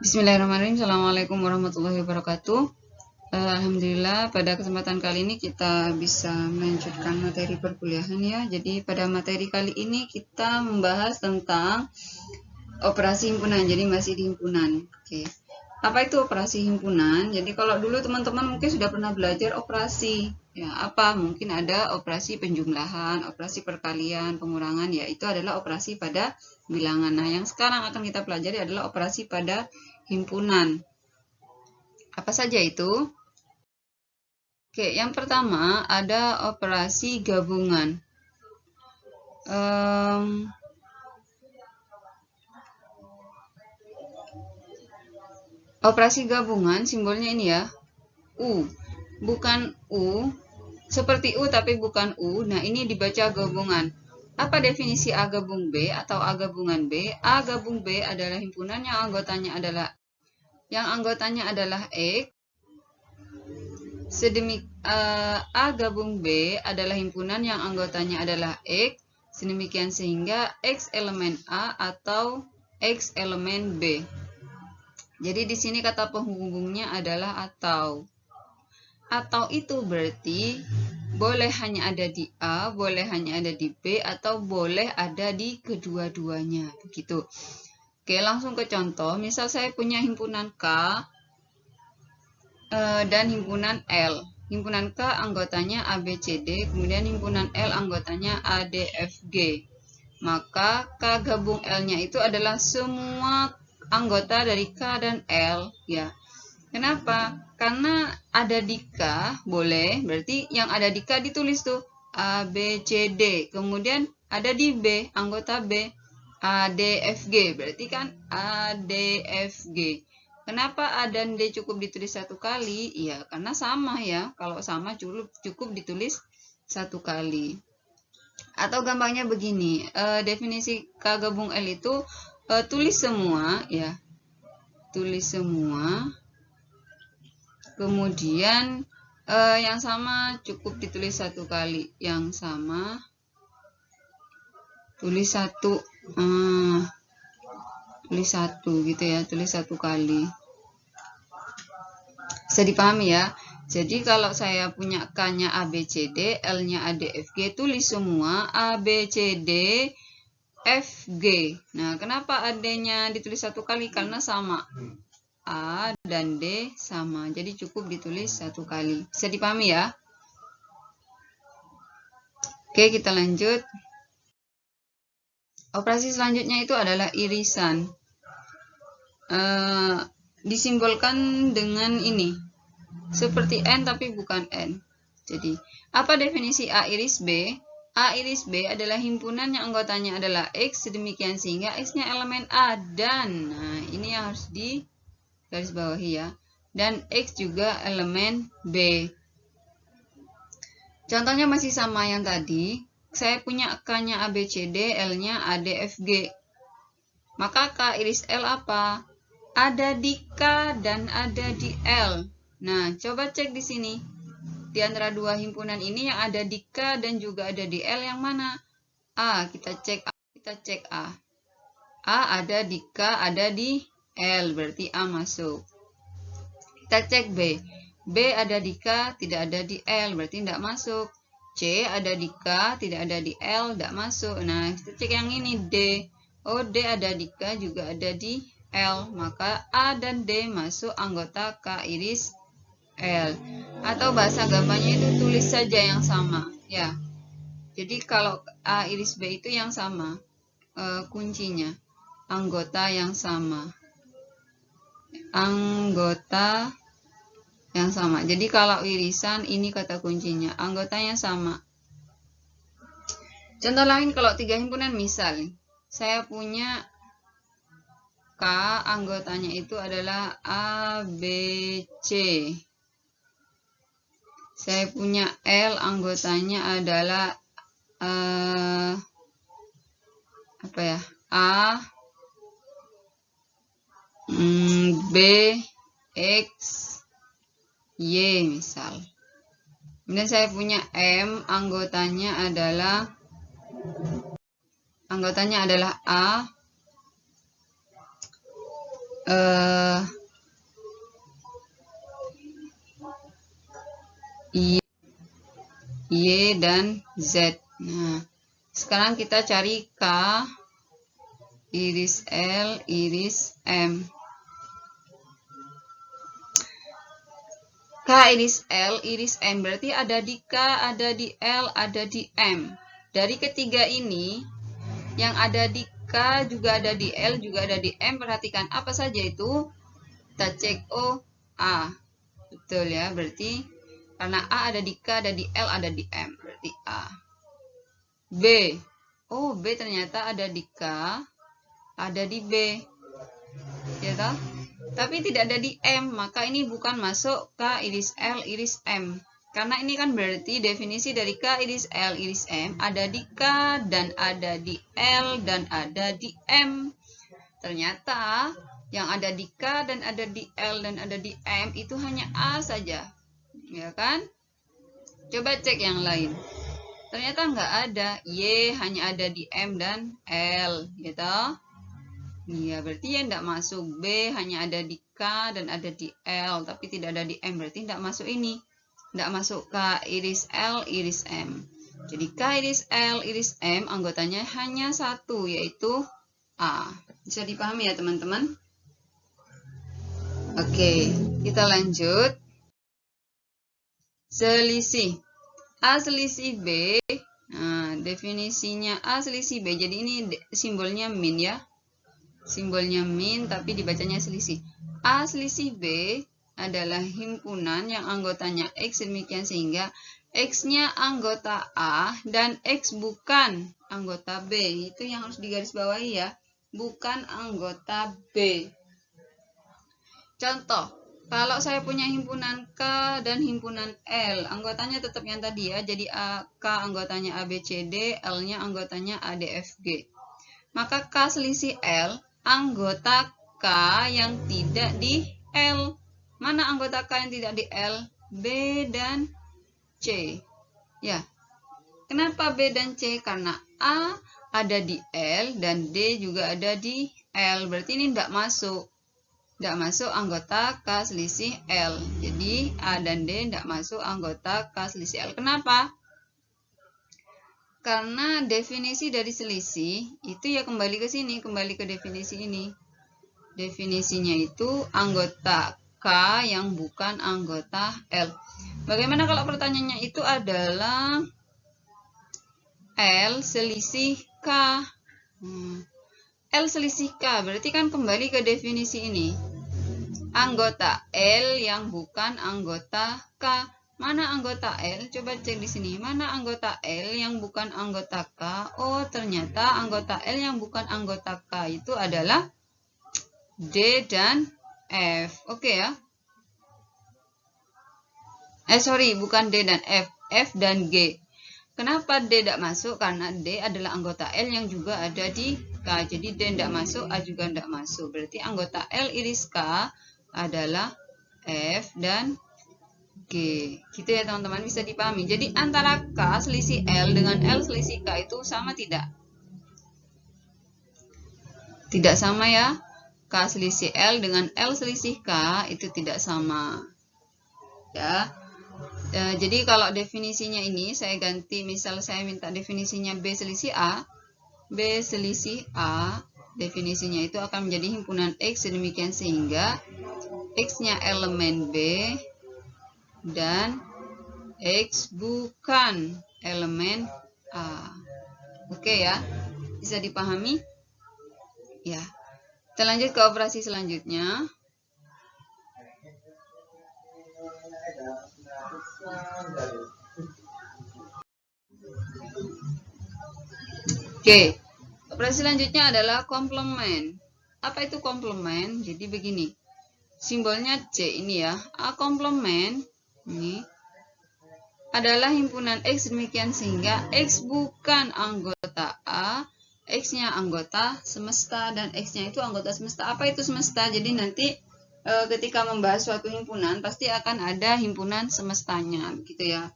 Bismillahirrahmanirrahim. Assalamualaikum warahmatullahi wabarakatuh. Alhamdulillah pada kesempatan kali ini kita bisa melanjutkan materi perkuliahan ya. Jadi pada materi kali ini kita membahas tentang operasi himpunan. Jadi masih di himpunan. Oke. Apa itu operasi himpunan? Jadi kalau dulu teman-teman mungkin sudah pernah belajar operasi. Ya, apa? Mungkin ada operasi penjumlahan, operasi perkalian, pengurangan, ya itu adalah operasi pada bilangan. Nah, yang sekarang akan kita pelajari adalah operasi pada himpunan. Apa saja itu? Oke, yang pertama ada operasi gabungan. Operasi gabungan simbolnya ini ya, U. Bukan U, seperti U tapi bukan U. Nah, ini dibaca gabungan. Apa definisi A gabung B atau A gabungan B? A gabung B adalah himpunan yang anggotanya adalah X. A gabung B adalah himpunan yang anggotanya adalah X. Sedemikian sehingga X elemen A atau X elemen B. Jadi di sini kata penghubungnya adalah atau. Atau itu berarti boleh hanya ada di A, boleh hanya ada di B, atau boleh ada di kedua-duanya. Begitu. Oke, langsung ke contoh. Misal saya punya himpunan K dan himpunan L. Himpunan K anggotanya ABCD, kemudian himpunan L anggotanya ADFG. Maka K gabung L-nya itu adalah semua anggota dari K dan L, ya. Kenapa? Karena ada di K, boleh, berarti yang ada di K ditulis tuh A, B, C, D. Kemudian ada di B, anggota B, A, D, F, G. Berarti kan A, D, F, G. Kenapa A dan D cukup ditulis satu kali? Iya, karena sama ya. Kalau sama cukup ditulis satu kali. Atau gampangnya begini, definisi K gabung L itu tulis semua ya. Tulis semua. Kemudian yang sama cukup ditulis satu kali. Yang sama tulis satu. Tulis satu gitu ya. Tulis satu kali. Bisa dipahami ya. Jadi kalau saya punya K-nya ABCD, L-nya ADFG, tulis semua ABCD FG. Nah, kenapa AD-nya ditulis satu kali? Karena sama. A dan D sama, jadi cukup ditulis satu kali. Bisa dipahami ya? Oke, kita lanjut. Operasi selanjutnya itu adalah irisan. Disimbolkan dengan ini, seperti N tapi bukan N. Jadi, apa definisi A iris B? A iris B adalah himpunan yang anggotanya adalah X, sedemikian sehingga X-nya elemen A dan, nah ini yang harus di garis bawahi ya, dan X juga elemen B. Contohnya masih sama yang tadi, saya punya K-nya ABCD, L-nya ADFG. Maka K iris L apa? Ada di K dan ada di L. Nah, coba cek di sini. Di antara dua himpunan ini yang ada di K dan juga ada di L yang mana? A, kita cek A. A ada di K, ada di L, berarti A masuk. Kita cek B. B ada di K, tidak ada di L, berarti tidak masuk. C ada di K, tidak ada di L, tidak masuk. Nah, kita cek yang ini D. Oh, D ada di K, juga ada di L. Maka A dan D masuk anggota K iris L. Atau bahasa gampangnya itu tulis saja yang sama. Ya. Jadi kalau A iris B itu yang sama. Kuncinya. Anggota yang sama. Anggota yang sama. Jadi kalau irisan ini kata kuncinya, anggotanya sama. Contoh lain kalau tiga himpunan, misal saya punya K, anggotanya itu adalah A, B, C. Saya punya L, anggotanya adalah apa ya? A, B, X, Y misal. Kemudian saya punya M, anggotanya adalah A, Y dan Z. Nah, sekarang kita cari K, iris L, iris M. K, iris L, iris M. Berarti ada di K, ada di L, ada di M. Dari ketiga ini, yang ada di K juga ada di L, juga ada di M. Perhatikan apa saja itu. Kita cek, oh, A. Betul ya, berarti karena A ada di K, ada di L, ada di M. Berarti A. B. Oh, B ternyata ada di K, ada di B. Ya toh? Tapi tidak ada di M, maka ini bukan masuk K, iris L, iris M. Karena ini kan berarti definisi dari K, iris L, iris M ada di K, dan ada di L, dan ada di M. Ternyata yang ada di K, dan ada di L, dan ada di M itu hanya A saja. Ya kan? Coba cek yang lain. Ternyata nggak ada. Y hanya ada di M dan L, gitu. Iya, berarti yang tidak masuk. B hanya ada di K dan ada di L, tapi tidak ada di M. Berarti tidak masuk ini. Tidak masuk K, iris L, iris M. Jadi K, iris L, iris M, anggotanya hanya satu, yaitu A. Bisa dipahami ya, teman-teman? Oke, kita lanjut. Selisih. A selisih B. Nah, definisinya A selisih B. Jadi ini simbolnya min ya. Simbolnya min tapi dibacanya selisih. A selisih B adalah himpunan yang anggotanya X demikian sehingga X-nya anggota A dan X bukan anggota B. Itu yang harus digarisbawahi ya. Bukan anggota B. Contoh. Kalau saya punya himpunan K dan himpunan L, anggotanya tetap yang tadi ya. Jadi K anggotanya A, B, C, D, L-nya anggotanya A, D, F, G. Maka K selisih L, anggota K yang tidak di L. Mana anggota K yang tidak di L? B dan C. Ya. Kenapa B dan C? Karena A ada di L dan D juga ada di L. Berarti ini tidak masuk. Tidak masuk anggota K selisih L. Jadi A dan D tidak masuk anggota K selisih L. Kenapa? Karena definisi dari selisih itu ya kembali ke sini, kembali ke definisi ini. Definisinya itu anggota K yang bukan anggota L. Bagaimana kalau pertanyaannya itu adalah L selisih K? L selisih K, berarti kan kembali ke definisi ini. Anggota L yang bukan anggota K. Mana anggota L? Coba cek di sini. Mana anggota L yang bukan anggota K? Oh, ternyata anggota L yang bukan anggota K itu adalah D dan F. Oke ya. Sorry, bukan D dan F. F dan G. Kenapa D tidak masuk? Karena D adalah anggota L yang juga ada di K. Jadi D tidak masuk, A juga tidak masuk. Berarti anggota L iris K adalah F dan G. Gitu ya teman-teman, bisa dipahami. Jadi antara K selisih L dengan L selisih K itu sama tidak? Tidak sama ya. K selisih L dengan L selisih K itu tidak sama. Ya. Jadi kalau definisinya ini saya ganti, misal saya minta definisinya B selisih A. B selisih A, definisinya itu akan menjadi himpunan X demikian sehingga X-nya elemen B dan X bukan elemen A. Oke ya, bisa dipahami? Ya. Kita lanjut ke operasi selanjutnya. Oke, operasi selanjutnya adalah komplement. Apa itu komplement? Jadi begini, simbolnya C ini ya. A komplement ini adalah himpunan X demikian sehingga X bukan anggota A, X-nya anggota semesta dan X-nya itu anggota semesta. Apa itu semesta? Jadi nanti ketika membahas suatu himpunan pasti akan ada himpunan semestanya, gitu ya.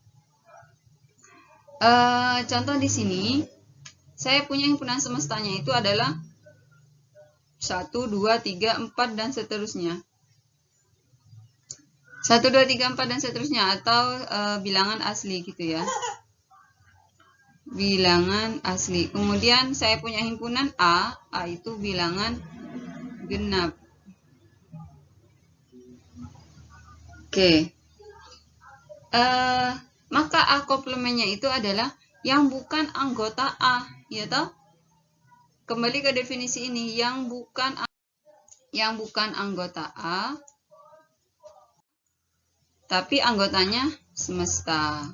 Contoh di sini. Saya punya himpunan semestanya itu adalah 1, 2, 3, 4, dan seterusnya. 1, 2, 3, 4, dan seterusnya. Atau bilangan asli gitu ya. Bilangan asli. Kemudian saya punya himpunan A. A itu bilangan genap. Oke. Maka A komplemennya itu adalah yang bukan anggota A, ya toh? Kembali ke definisi ini, yang bukan anggota A, tapi anggotanya semesta.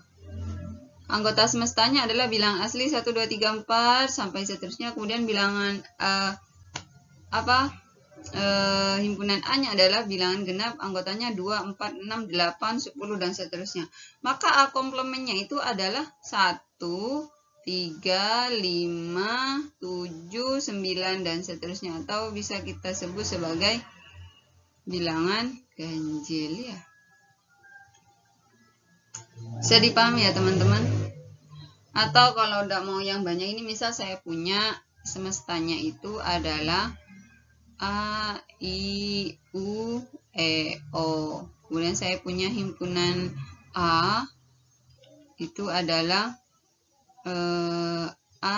Anggota semestanya adalah bilangan asli 1, 2, 3, 4 sampai seterusnya. Kemudian bilangan himpunan A-nya adalah bilangan genap, anggotanya 2, 4, 6, 8, 10, dan seterusnya. Maka A komplemennya itu adalah 1, 3, 5, 7, 9, dan seterusnya. Atau bisa kita sebut sebagai bilangan ganjil ya. Bisa dipahami ya teman-teman? Atau kalau udah mau yang banyak ini, misal saya punya semestanya itu adalah A, I, U, E, O. Kemudian saya punya himpunan A, itu adalah A,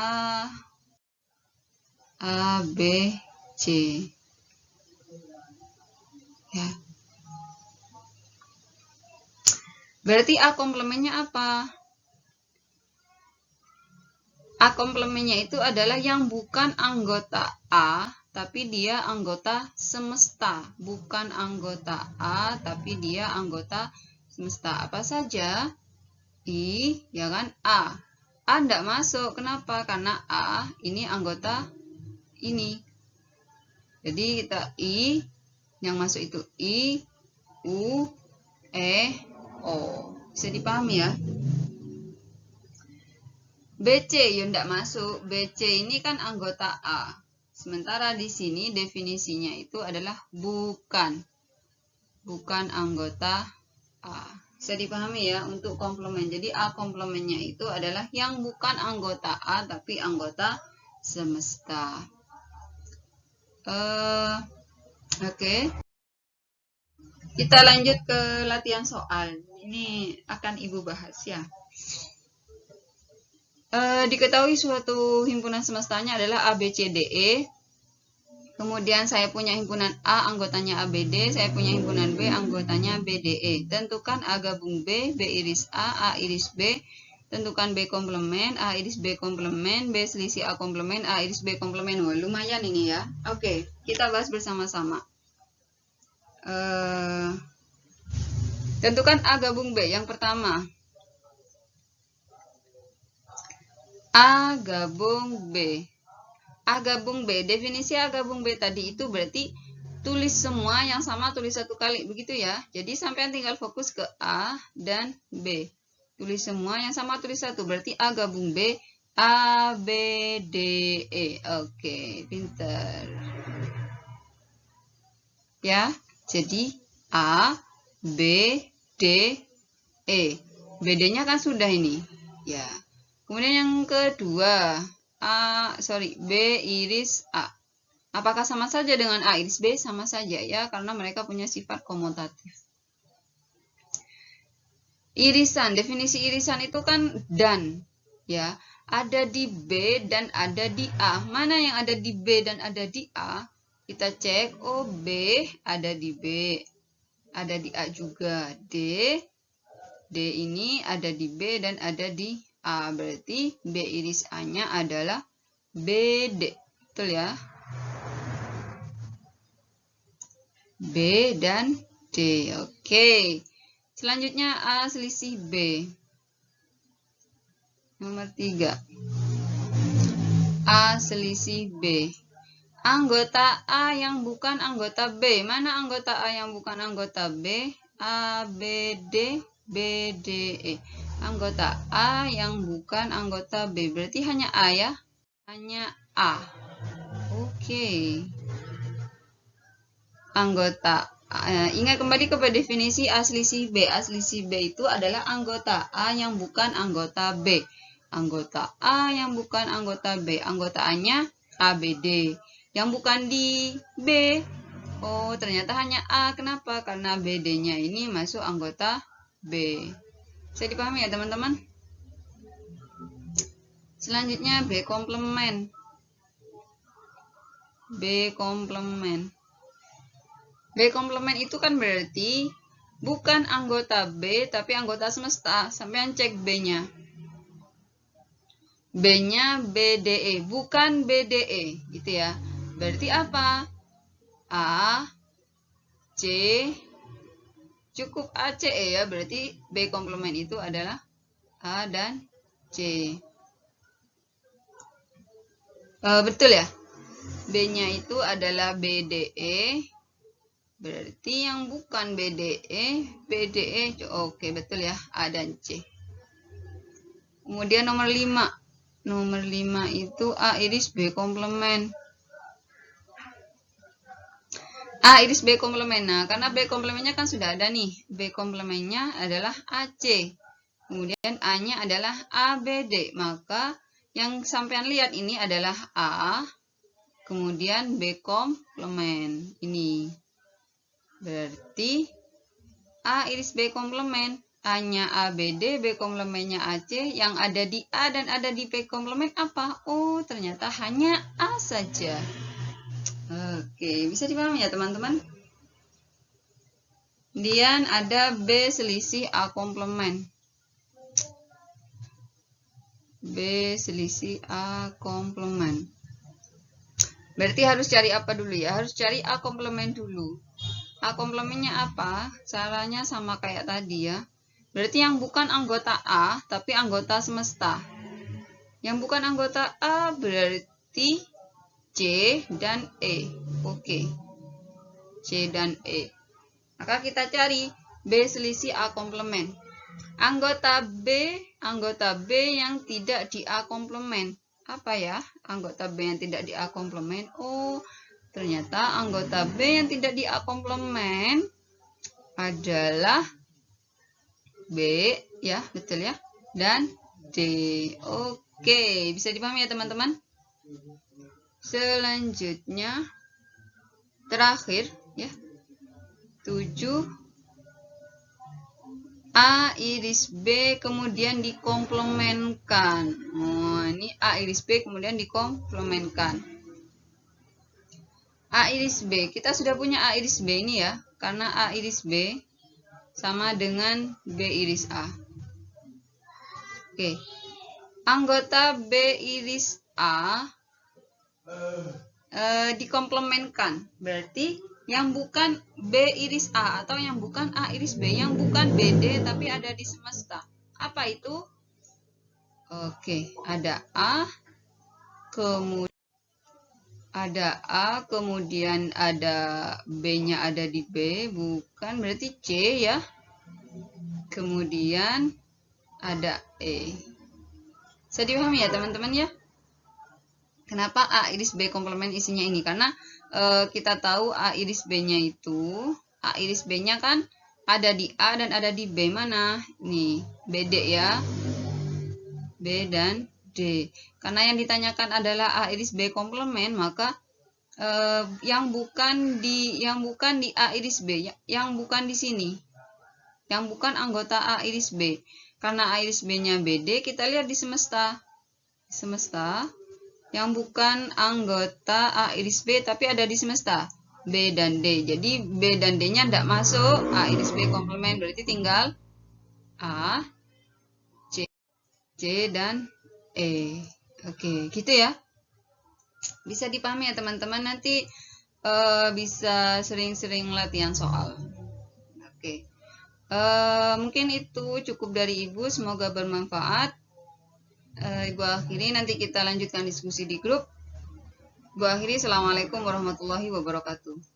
B, C. Ya. Berarti A komplemennya apa? A komplemennya itu adalah yang bukan anggota A, tapi dia anggota semesta. Bukan anggota A, tapi dia anggota semesta. Apa saja? I, ya kan? A. A tidak masuk. Kenapa? Karena A ini anggota ini. Jadi kita I, yang masuk itu I, U, E, O. Bisa dipahami ya? BC yang tidak masuk. BC ini kan anggota A. Sementara di sini definisinya itu adalah bukan anggota A. Bisa dipahami ya untuk komplement. Jadi A komplementnya itu adalah yang bukan anggota A tapi anggota semesta. Oke. Kita lanjut ke latihan soal. Ini akan Ibu bahas ya. Diketahui suatu himpunan semestanya adalah A, B, C, D, E. Kemudian saya punya himpunan A, anggotanya A, B, D. Saya punya himpunan B, anggotanya B, D, E. Tentukan A gabung B, B iris A iris B. Tentukan B komplemen, A iris B komplemen, B selisih A komplemen, A iris B komplemen. Wah, lumayan ini ya. Oke, kita bahas bersama-sama. Tentukan A gabung B. Yang pertama, A gabung B. A gabung B. Definisi A gabung B tadi itu berarti tulis semua yang sama, tulis satu kali. Begitu ya. Jadi sampai tinggal fokus ke A dan B. Tulis semua yang sama, tulis satu. Berarti A gabung B. A, B, D, E. Oke, pinter. Ya. Jadi A, B, D, E. BD-nya kan sudah ini. Ya. Kemudian yang kedua, B iris A. Apakah sama saja dengan A iris B? Sama saja ya, karena mereka punya sifat komutatif. Irisan, definisi irisan itu kan dan, ya. Ada di B dan ada di A. Mana yang ada di B dan ada di A? Kita cek, oh B ada di B. Ada di A juga. D ini ada di B dan ada di A. Berarti B iris A-nya adalah BD. Betul ya? B dan D. Oke. Selanjutnya A selisih B. Nomor 3. A selisih B. Anggota A yang bukan anggota B. Mana anggota A yang bukan anggota B? A, B, D, B, D, E. Anggota A yang bukan anggota B. Berarti hanya A ya? Hanya A. Oke. Anggota ingat kembali kepada definisi A selisih B. A selisih B itu adalah anggota A yang bukan anggota B. Anggota A yang bukan anggota B. Anggota A-nya A, B, D. yang bukan di B. Oh, ternyata hanya A. Kenapa? Karena BD-nya ini masuk anggota B. Bisa dipahami ya teman-teman? Selanjutnya B komplement. B komplement. B komplement itu kan berarti bukan anggota B, tapi anggota semesta. Sampean cek B-nya. B-nya BDE, bukan BDE, gitu ya. Berarti apa? A, C, cukup A, C, E ya. Berarti B komplement itu adalah A dan C. Betul ya? B-nya itu adalah BDE. Berarti yang bukan BDE, BDE. Oke, betul ya. A dan C. Kemudian nomor 5. Nomor 5 itu A iris B komplement. A iris B komplement. Nah, karena B komplementnya kan sudah ada nih. B komplementnya adalah AC. Kemudian A-nya adalah ABD. Maka yang sampean lihat ini adalah A. Kemudian B komplement. Ini. Berarti A iris B komplement. A-nya ABD, B komplementnya AC, yang ada di A dan ada di B komplement apa? Oh, ternyata hanya A saja. Oke, bisa dipahami ya teman-teman? Kemudian ada B selisih A komplement. B selisih A komplement. Berarti harus cari apa dulu ya? Harus cari A komplement dulu. A komplementnya apa? Caranya sama kayak tadi ya. Berarti yang bukan anggota A, tapi anggota semesta. Yang bukan anggota A berarti C dan E. Oke. C dan E. Maka kita cari B selisih A komplement. Anggota B yang tidak di A komplement. Apa ya? Anggota B yang tidak di A komplement. Oh, ternyata anggota B yang tidak di A komplement adalah B, ya, betul ya, dan D. Oke, bisa dipahami ya teman-teman? Selanjutnya, terakhir, ya, 7. A iris B kemudian dikomplementkan. Oh, ini A iris B kemudian dikomplementkan. A iris B, kita sudah punya A iris B ini ya, karena A iris B sama dengan B iris A. Oke. Anggota B iris A dikomplementkan. Berarti yang bukan B iris A atau yang bukan A iris B, yang bukan BD tapi ada di semesta. Apa itu? Oke, ada A, kemudian ada B-nya ada di B, bukan, berarti C ya. Kemudian ada E. Bisa dipahami ya teman-teman ya? Kenapa A iris B komplement isinya ini? Karena kita tahu A iris B-nya itu, A iris B-nya kan ada di A dan ada di B. Mana? Nih, BD ya. B dan D. Karena yang ditanyakan adalah A iris B komplement, maka yang bukan di A iris B, yang bukan di sini, yang bukan anggota A iris B. Karena A iris B-nya BD, kita lihat di semesta. Yang bukan anggota A iris B tapi ada di semesta, B dan D. Jadi B dan D-nya tidak masuk A iris B komplement, berarti tinggal A, C dan E. Oke, gitu ya. Bisa dipahami ya teman-teman. Nanti bisa sering-sering latihan soal. Oke. Mungkin itu cukup dari Ibu. Semoga bermanfaat. Ibu akhiri, nanti kita lanjutkan diskusi di grup. Ibu akhiri, Assalamualaikum warahmatullahi wabarakatuh.